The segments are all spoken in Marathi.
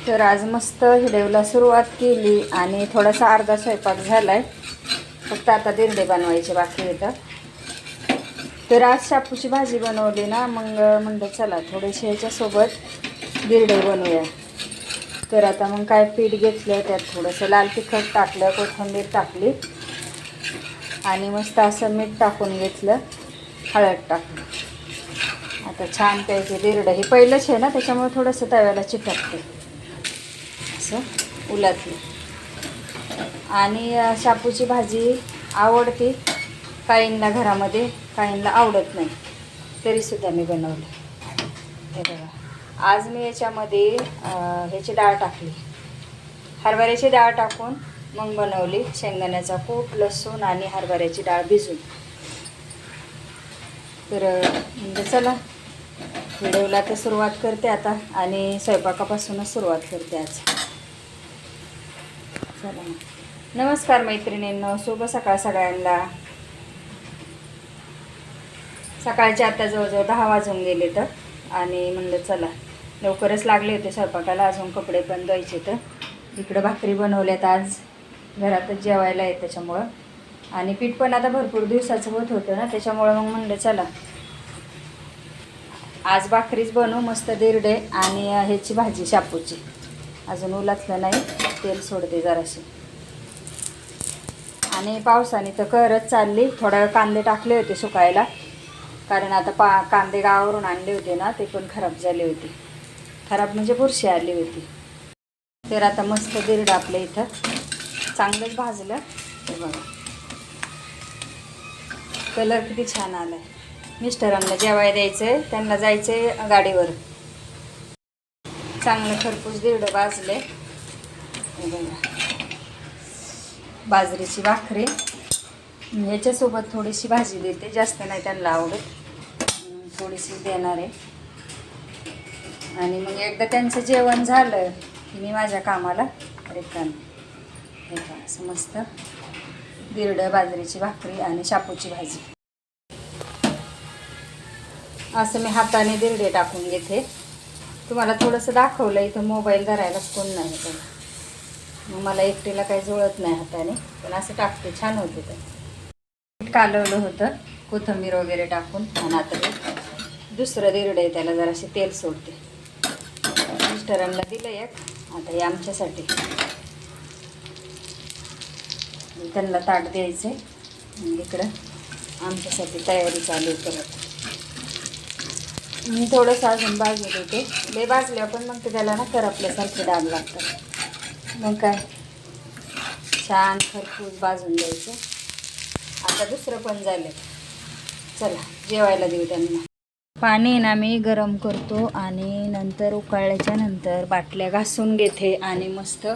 तर आज मस्त हिरवला सुरुवात केली आणि थोडासा अर्धा स्वयंपाक झालाय, फक्त आता दिरडे बनवायचे बाकी येतं. तर आज शापूची भाजी बनवली ना, मग म्हणलं चला थोडेसे ह्याच्यासोबत दिरडे बनवूया. तर आता मग काय पीठ घेतलं, त्यात थोडंसं लाल तिखट टाकलं, कोथिंबीर टाकली आणि मस्त असं मीठ टाकून घेतलं, हळद टाकली. आता छान पैकी दिरडं हे पहिलंच आहे ना, त्याच्यामुळे थोडंसं तव्याला चिकटते असं उलातली. आणि शापूची भाजी आवडते काहींना घरामध्ये, काहींना आवडत नाही, तरीसुद्धा मी बनवली. हे बघा, आज मी याच्यामध्ये ह्याची डाळ टाकली, हरभऱ्याची डाळ टाकून मग बनवली. शेंगदाण्याचा कूट, लसूण आणि हरभऱ्याची डाळ भिजून. तर म्हणजे चला व्हिडिओला तर सुरुवात करते आता आणि स्वयंपाकापासूनच सुरुवात करते आज. चला, नमस्कार मैत्रिणींनो, शुभ सकाळ सगळ्यांना. सकाळचे आता जवळजवळ 10 वाजून गेले तर, आणि म्हणलं चला लवकरच लागले होते स्वयंपाकाला, अजून कपडे पण धुवायचे. तर इकडं भाकरी बनवल्यात, आज घरातच जेवायला आहे त्याच्यामुळं. आणि पीठ पण आता भरपूर दिवसाचं होत होतं ना, त्याच्यामुळं मग म्हणलं चला आज भाकरीच बनवू, मस्त दिरडे आणि ह्याची भाजी शापूची. अजून उलातलं नाही, तेल सोडते जराशी. आणि पावसाने तर करत चालली. थोडा वेळ कांदे टाकले होते सुकायला, कारण आता कांदे गावावरून आणले होते ना, ते पण खराब झाले होते. खराब म्हणजे बुरशी आली होती. तर आता मस्त दिरडं आपल्या इथं चांगलंच भाजलं. ते बघा कलर किती छान आलाय. मिस्टरांना जेवायला द्यायचं आहे, त्यांना जायचं आहे गाडीवर. चांगलं खरपूस दिरडं भाजले. हे बघा, बाजरीची भाकरी ह्याच्यासोबत थोडीशी भाजी देते, जास्त नाही त्यांना आवडत, थोडीशी देणार आहे. आणि मग एकदा त्यांचं जेवण झालं की मी माझ्या कामाला रिकामी. हे बघा, असं मस्त दिरडं, बाजरीची भाकरी आणि शापूची भाजी. असं मी हाताने दिरडे टाकून घेते. तुम्हाला थोडंसं दाखवलं, इथं मोबाईल धरायलाच कोण नाही तर मग मला एकटीला काही जुळत नाही हाताने, पण असं टाकते, छान होते. तर कालवलं होतं कोथिंबीर वगैरे टाकून. आणि आता ते दुसरं दिरडं आहे, त्याला जराशी तेल सोडते. मिस्टरांना दिलं एक, आता हे आमच्यासाठी. त्यांना ताट द्यायचं आहे, इकडं आमच्यासाठी तयारी चालू करत. मी थोडंसं अजून भाजू देते, लय भाजल्या पण मग ते त्याला ना करपल्यासारखे डाग लागतात. मग काय छान खरपूस भाजून द्यायचं. आता दुसरं पण झालं, चला जेवायला देऊ त्यांना. पाणी ना मी गरम करतो आणि नंतर उकळल्याच्या नंतर बाटल्या घासून घेते आणि मस्त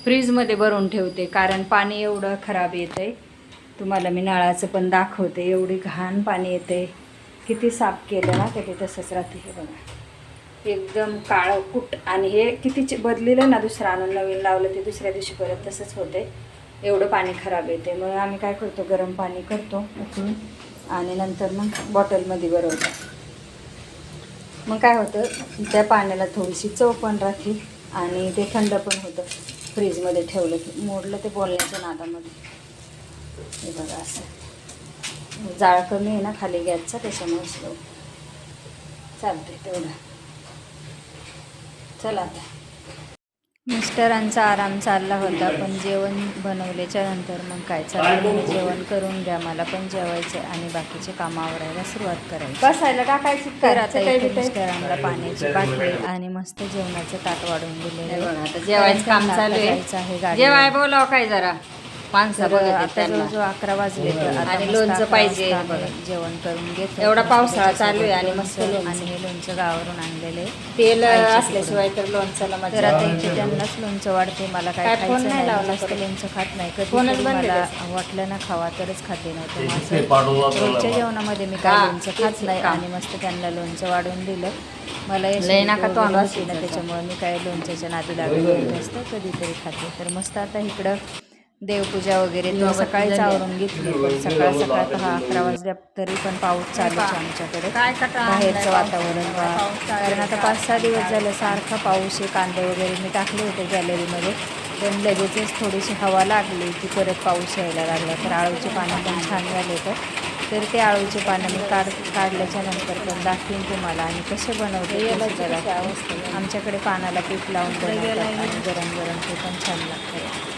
फ्रीजमध्ये भरून ठेवते, कारण पाणी एवढं खराब येतं आहे. तुम्हाला मी नळाचं पण दाखवते, एवढी घाण पाणी येते. किती साफ केलं ना तरी तसंच राहते. हे बघा, एकदम काळं कुट. आणि हे किती बदलेलं ना, दुसरं आणून नवीन लावलं ते दुसऱ्या दिवशी परत तसंच होते, एवढं पाणी खराब येते. मग आम्ही काय करतो, गरम पाणी करतो उकळून आणि नंतर मग बॉटलमध्ये भरवतो. मग काय होतं, त्या पाण्याला थोडीशी चव पण राहते आणि ते थंड पण होतं फ्रीजमध्ये ठेवलं की. मोडलं ते बोलण्याच्या नादामध्ये. हे बघा, असं जाळ कमी आहे ना खाली गॅसचा, त्याच्यामुळे स्लो चालते तेवढं. चला, आता मिस्टरांचा आराम चालला होता, पण जेवण बनवल्याच्या नंतर मग काय चाललं, जेवण करून घ्या, मला पण जेवायचं आणि बाकीचे कामं आवरायला सुरुवात करायची. बसायला टाकायची. तर आता इथे मिस्टरांना पाण्याची बाटली आणि मस्त जेवणाचं ताट वाढून दिलेलं आहे. आता जेवायचं काम चालू आहे. जेवाय बोलाव काय जरा माणसं बघत. आता जवळजवळ 11 वाजले तर आता लोणचं पाहिजे. जेवण करून घेतो. एवढा पावसाळा चालू आहे आणि मस्त. आणि हे लोणचं गावावरून आणलेले, तेल असल्याशिवाय तर लोणच्याला मजा. तर आता इथे त्यांनाच लोणचं वाढते, मला काय खायचं नाही, जास्त लोणचं खात नाही. कधी मला वाटलं ना खावा तरच खाते, नव्हतं रोजच्या जेवणामध्ये मी काय लोणचं खात नाही. आणि मस्त त्यांना लोणचं वाढून दिलं. मला त्याच्यामुळे मी काय लोणच्याच्या नादी लागत नसतं, कधीतरी खाते. तर मस्त आता इकडं देवपूजा वगैरे ते सकाळीच आवरून घेतली. पण सकाळ 11 वाजल्या तरी पण पाऊस चालूच आहे आमच्याकडे. बाहेरचं वातावरण कारण आता 5-6 दिवस झालं सारखा पाऊस आहे. कांदे वगैरे मी टाकले होते गॅलरीमध्ये, पण लगेचच थोडीशी हवा लागली की परत पाऊस यायला लागला. तर आळूचे पानं पण छान झाले तर ते आळूचे पानं मी काढल्याच्या नंतर पण दाखवीन तुम्हाला आणि कसे बनवते आमच्याकडे पानाला पीठ लावून बनवतात आणि गरम गरम ते पण छान लागतं.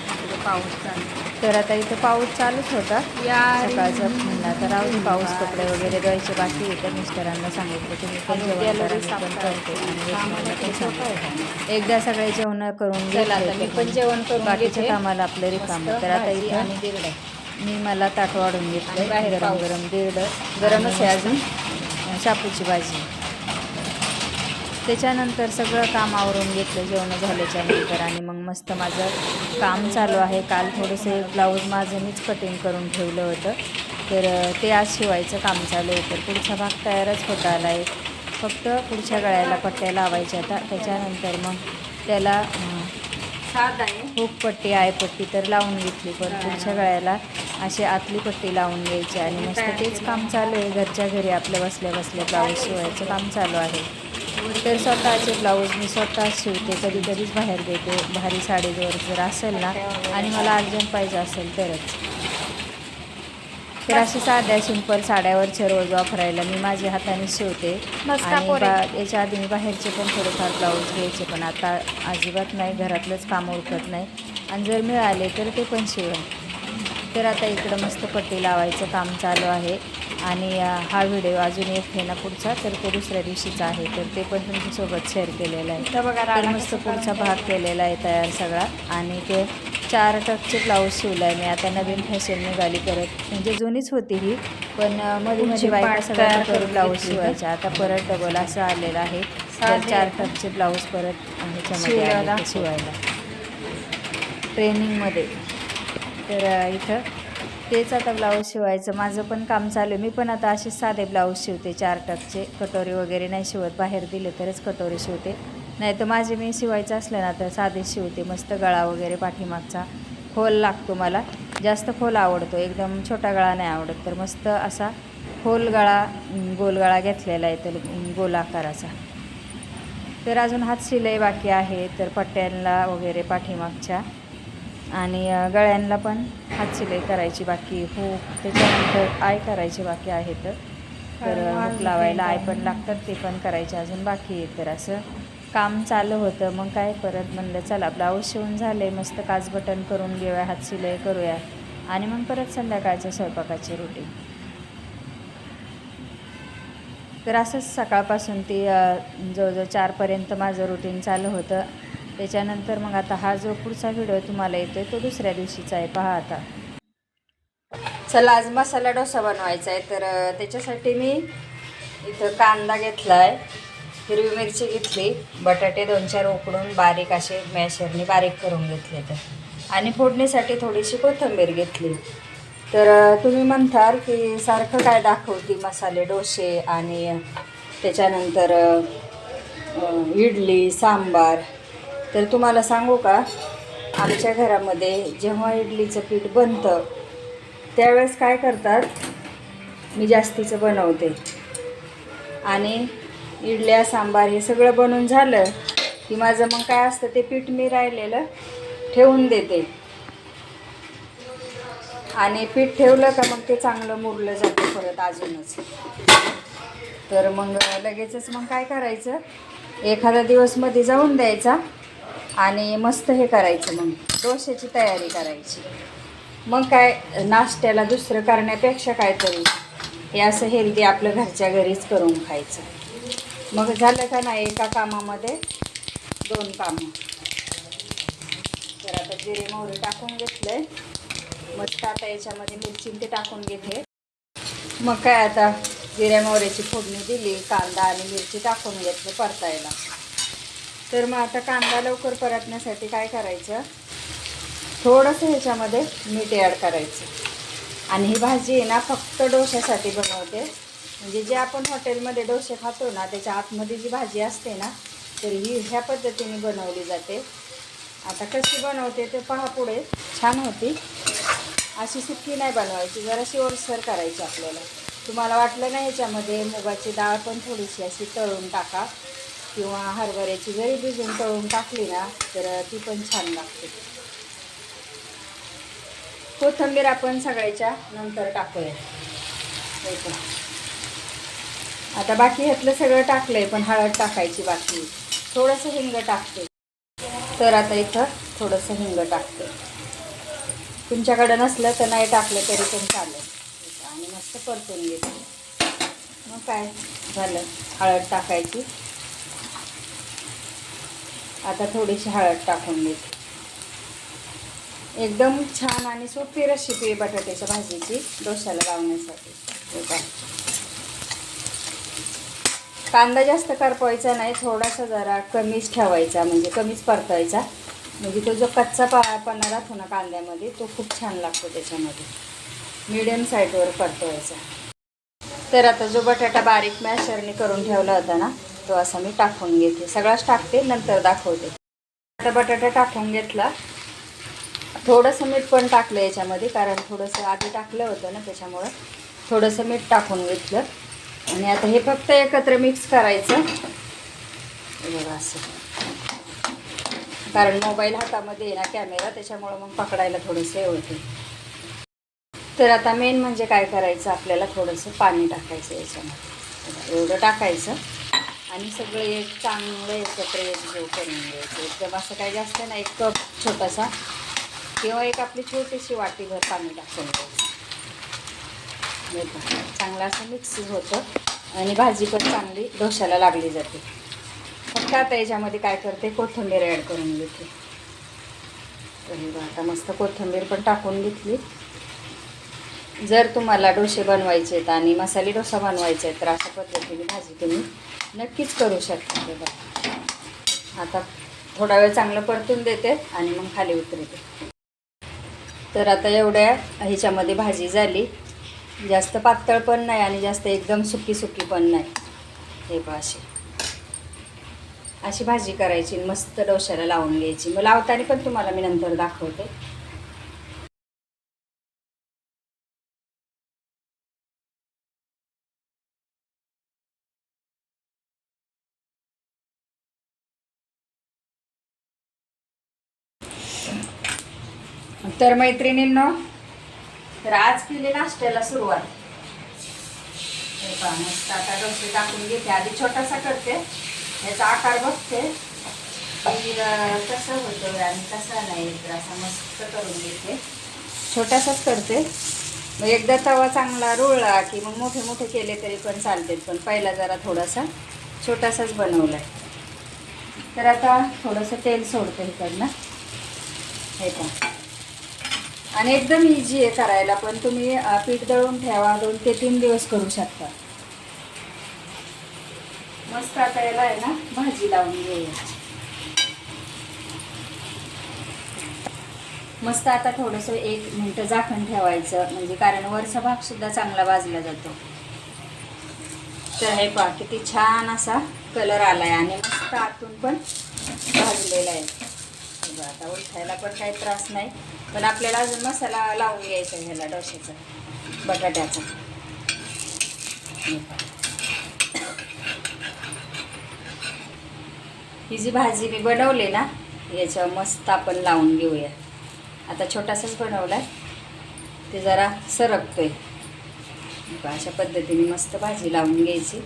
पाऊस चालू तर आता इथं पाऊस चालूच होता सकाळचा म्हणला तर राहून पाऊस कपडे वगैरे धुवायचे बाकी येतं. मिस्टरांना सांगितलं तुम्ही पण जेवण करा मी पण करते आणि पण सांगितलं एकदा सगळे जेवण करून घेतलं मी पण जेवण करून बाकीच्या कामाला आपलं रिकामं. तर आता इथं मला ताट वाढून घेतलं गरम गरम दीड गरमच आहे अजून शापूची भाजी. त्याच्यानंतर सगळं काम आवरून घेतलं जेवण झाल्याच्या नंतर आणि मग मस्त माझं काम चालू आहे. काल थोडंसं ब्लाऊज माझं मीच कटिंग करून ठेवलं होतं तर ते आज शिवायचं काम चालू आहे. तर पुढचा भाग तयारच होता आला आहे. फक्त पुढच्या गळ्याला पट्ट्या लावायच्या आता. त्याच्यानंतर मग त्याला हुकपट्टी आयपट्टी तर लावून घेतली. पण पुढच्या गळ्याला अशी आतली पट्टी लावून घ्यायची आणि मस्त तेच काम चालू आहे. घरच्या घरी आपलं बसल्या बसल्या ब्लाऊज शिवायचं काम चालू आहे. तर स्वतःचे ब्लाऊज मी स्वतःच शिवते. कधी कधीच बाहेर देते. भारी साडीवर जर असेल ना आणि मला अर्जंट पाहिजे असेल तरच. तर अशी साध्या सिंपल साड्यावरचे रोज वापरायला मी माझ्या हाताने शिवते. आणि याच्या आधी मी बाहेरचे पण थोडेफार ब्लाऊज घ्यायचे पण आता अजिबात नाही. घरातलंच काम उरकत नाही आणि जर मिळाले तर ते पण शिवेन. तर आता इकडं मस्त पट्टी लावायचं काम चालू आहे. आणि हा व्हिडिओ अजून एक आहे ना पुढचा तर तो दुसऱ्या दिवशीचा आहे तर ते पण तुमच्यासोबत शेअर केलेला आहे. तर मस्त पुढचा भाग केलेला आहे तयार सगळा. आणि ते 4 टक्सचे ब्लाऊज शिवला आहे मी. आता नवीन फॅशन निघाली परत म्हणजे जुनीच होती ही पण मध्ये बायका सगळ्या करून ब्लाऊज शिवायच्या. आता परत डबल असं आलेलं आहे. तर 4 टक्सचे ब्लाऊज परत ह्याच्यामध्ये आले शिवायला ट्रेनिंगमध्ये. तर इथं तेच आता ब्लाऊज शिवायचं माझं पण काम चालू आहे. मी पण आता असे साधे ब्लाऊज शिवते 4 टक्सचे. कटोरी वगैरे नाही शिवत. बाहेर दिले तरच कटोरी शिवते. नाही तर माझे मी शिवायचं असलं ना तर साधे शिवते. मस्त गळा वगैरे पाठीमागचा खोल लागतो मला. जास्त खोल आवडतो. एकदम छोटा गळा नाही आवडत. तर मस्त असा खोल गळा गोल गळा घेतलेला आहे तर गोल आकाराचा. तर अजून हात शिलाई बाकी आहे. तर पट्ट्यांना वगैरे पाठीमागच्या आणि गळ्यांना पण हातशिलाई करायची बाकी. हुक त्याच्यानंतर आय करायची बाकी आहेत. तर हुक लावायला आय पण लागतात ते पण करायचे अजून बाकी आहे. तर असं काम चालू होतं. मग काय परत म्हणलं चला ब्लाऊज शिवून झाले मस्त काच बटन करून घेऊया हातशिलाई करूया आणि मग परत संध्याकाळच्या स्वयंपाकाची रुटीन. तर असंच सकाळपासून ती जवळजवळ 4पर्यंत माझं रुटीन चालू होतं. त्याच्यानंतर मग आता हा जो पुढचा व्हिडिओ तुम्हाला येतो आहे तो दुसऱ्या दिवशीचा आहे. पहा आता. चला आज मसाला डोसा बनवायचा आहे. तर त्याच्यासाठी मी इथं कांदा घेतला आहे, हिरवी मिरची घेतली, बटाटे 2-4 उकडून बारीक असे मॅशरने बारीक करून घेतले तर आणि फोडणीसाठी थोडीशी कोथिंबीर घेतली. तर तुम्ही म्हणताल की सारखं काय दाखवती मसाले डोसे आणि त्याच्यानंतर इडली सांबार. तर तुम्हाला सांगू का आमच्या घरामध्ये जेव्हा इडलीचं पीठ बनतं त्यावेळेस काय करतात मी जास्तीचं बनवते आणि इडल्या सांबार हे सगळं बनवून झालं की माझं मग काय असतं ते पीठ मी राहिलेलं ठेवून देते आणि पीठ ठेवलं का मग ते चांगलं मुरलं जातं परत अजूनच. तर मग लगेचच मग काय करायचं एखादा दिवस मध्ये जाऊन द्यायचा आणि मस्त हे करायचं मग डोश्याची तयारी करायची. मग काय नाश्त्याला दुसरं करण्यापेक्षा काहीतरी हे असं हेल्दी आपलं घरच्या घरीच करून खायचं. मग झालं का नाही एका कामामध्ये 2 कामं. तर आता जिरे मोहरी टाकून घेतलं आहे मस्त. आता याच्यामध्ये मिरची ते टाकून घेते. मग काय आता जिऱ्या मोहरीची फोडणी दिली, कांदा आणि मिरची टाकून घेतलं परतायला. तर मग आता कांदा लवकर परतण्यासाठी काय करायचं थोडंसं ह्याच्यामध्ये मीठ ॲड करायचं. आणि ही भाजी आहे ना फक्त डोश्यासाठी बनवते. म्हणजे जे आपण हॉटेलमध्ये डोसे खातो ना त्याच्या आतमध्ये जी भाजी असते ना तर ही ह्या पद्धतीने बनवली जाते. आता कशी बनवते ते पहा पुढे. छान होती. अशी सुकी नाही बनवायची, जराशी ओलसर करायची आपल्याला. तुम्हाला वाटलं ना ह्याच्यामध्ये मुगाची डाळ पण थोडीशी अशी तळून टाका किंवा हरभऱ्याची जरी भिजून तळून टाकली ना तर ती पण छान लागते. कोथिंबीर आपण सगळ्याच्या नंतर टाकूया. आता बाकी ह्यातलं सगळं टाकलंय, पण हळद टाकायची बाकी. थोडंसं हिंग टाकते. तर आता इथं थोडंसं हिंग टाकते. तुमच्याकडं नसलं तर नाही टाकलं तरी पण चालेल. आणि मस्त परतून घेते. मग काय झालं, हळद टाकायची. आता थोडीशी हळद टाकून घेते. एकदम छान आणि सोपी रेसिपी आहे बटाट्याच्या भाजीची डोश्याला लावण्यासाठी. कांदा जास्त करपवायचा नाही, थोडासा जरा कमीच ठेवायचा, म्हणजे कमीच परतायचा. म्हणजे तो जो कच्चा पणा राहतो ना कांद्यामध्ये तो खूप छान लागतो त्याच्यामध्ये. मीडियम साईडवर परतवायचा. तर आता जो बटाटा बारीक मॅशरने करून ठेवला होता ना तो असा मी टाकून घेते. सगळाच टाकते, नंतर दाखवते. आता बटाटा टाकून घेतला. थोडंसं मीठ पण टाकलं याच्यामध्ये, कारण थोडंसं आधी टाकलं होतं ना त्याच्यामुळं थोडंसं मीठ टाकून घेतलं. आणि आता हे फक्त एकत्र मिक्स करायचं बघा असं, कारण मोबाईल हातामध्ये आहे ना कॅमेरा, त्याच्यामुळं मग पकडायला थोडंसं हे होते. तर आता मेन म्हणजे काय करायचं, आपल्याला थोडंसं पाणी टाकायचं याच्यामध्ये. एवढं टाकायचं आणि सगळं एक चांगलं एकत्र एकजीव करून घ्यायचं. एकदम असं काही जास्त नाही, एक कप छोटासा किंवा एक आपली छोटीशी वाटीभर पाणी टाकून घ्यायचं. चांगलं असं मिक्स होतं आणि भाजी पण चांगली डोश्याला लागली जाते. फक्त आता याच्यामध्ये काय करते, कोथिंबीर ॲड करून घेते. तर आता मस्त कोथिंबीर पण टाकून घेतली. जर तुम्हाला डोसे बनवायचे आहेत आणि मसाले डोसा बनवायचे आहेत तर अशा पद्धतीने भाजी तुम्ही नक्कीच करू शकता. बघा आता थोडा वेळ चांगलं परतून देते आणि मग खाली उतरते. तर आता एवढ्या ह्याच्यामध्ये भाजी झाली. जास्त पातळ पण नाही आणि जास्त एकदम सुकी सुकी पण नाही. हे पहा अशी भाजी करायची, मस्त डोश्याला लावून घ्यायची. मग लावताना पण तुम्हाला मी नंतर दाखवते. तर मैत्रिणींनो, तर आज केली नाश्त्याला सुरुवात. हे पहा मस्त आता डोसे टाकून घेते. आधी छोटासा करते, याचा आकार बघते की कसं होतं आणि कसा नाही. तर असा मस्त करून घेते. छोटासाच करते. मग एकदा तवा चांगला रुळला की मग मोठे मोठे केले तरी पण चालते, पण पहिला जरा थोडासा छोटासाच बनवला आहे. तर आता थोडंसं तेल सोडते इकडनं. हे पहा आणि एकदम इझी आहे करायला, पण तुम्ही पीठ दळून ठेवा, 2 ते 3 दिवस करू शकता. मस्त आता याला आहे ना भाजी लावून घेऊया. मस्त आता थोडंसं 1 मिनिट झाकण ठेवायचं, म्हणजे कारण वरचा भाग सुद्धा चांगला भाजला जातो. तर हे पहा किती छान असा कलर आलाय आणि मस्त आतून पण भाजलेला आहे. आता उठायला पण काही त्रास नाही, पण आपल्याला अजून मसाला लावून घ्यायचा ह्याला डोश्याचा बटाट्याचा. ही जी भाजी मी बनवली ना याच्या मस्त आपण लावून घेऊया. आता छोटासाच बनवलाय, ते जरा सरकतोय. अशा पद्धतीने मस्त भाजी लावून घ्यायची.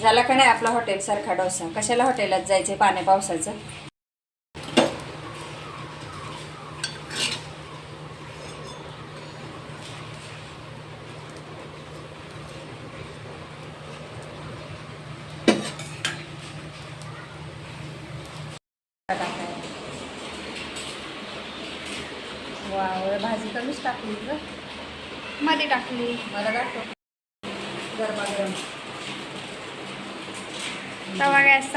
झाला का नाही आपला हॉटेलसारखा डोसा. कशाला हॉटेलात जायचे पाण्या पावसाचं. वा भाजी कमीच टाकली ग, मध्ये टाकली. मला दाखव गरमागरम तवा गॅस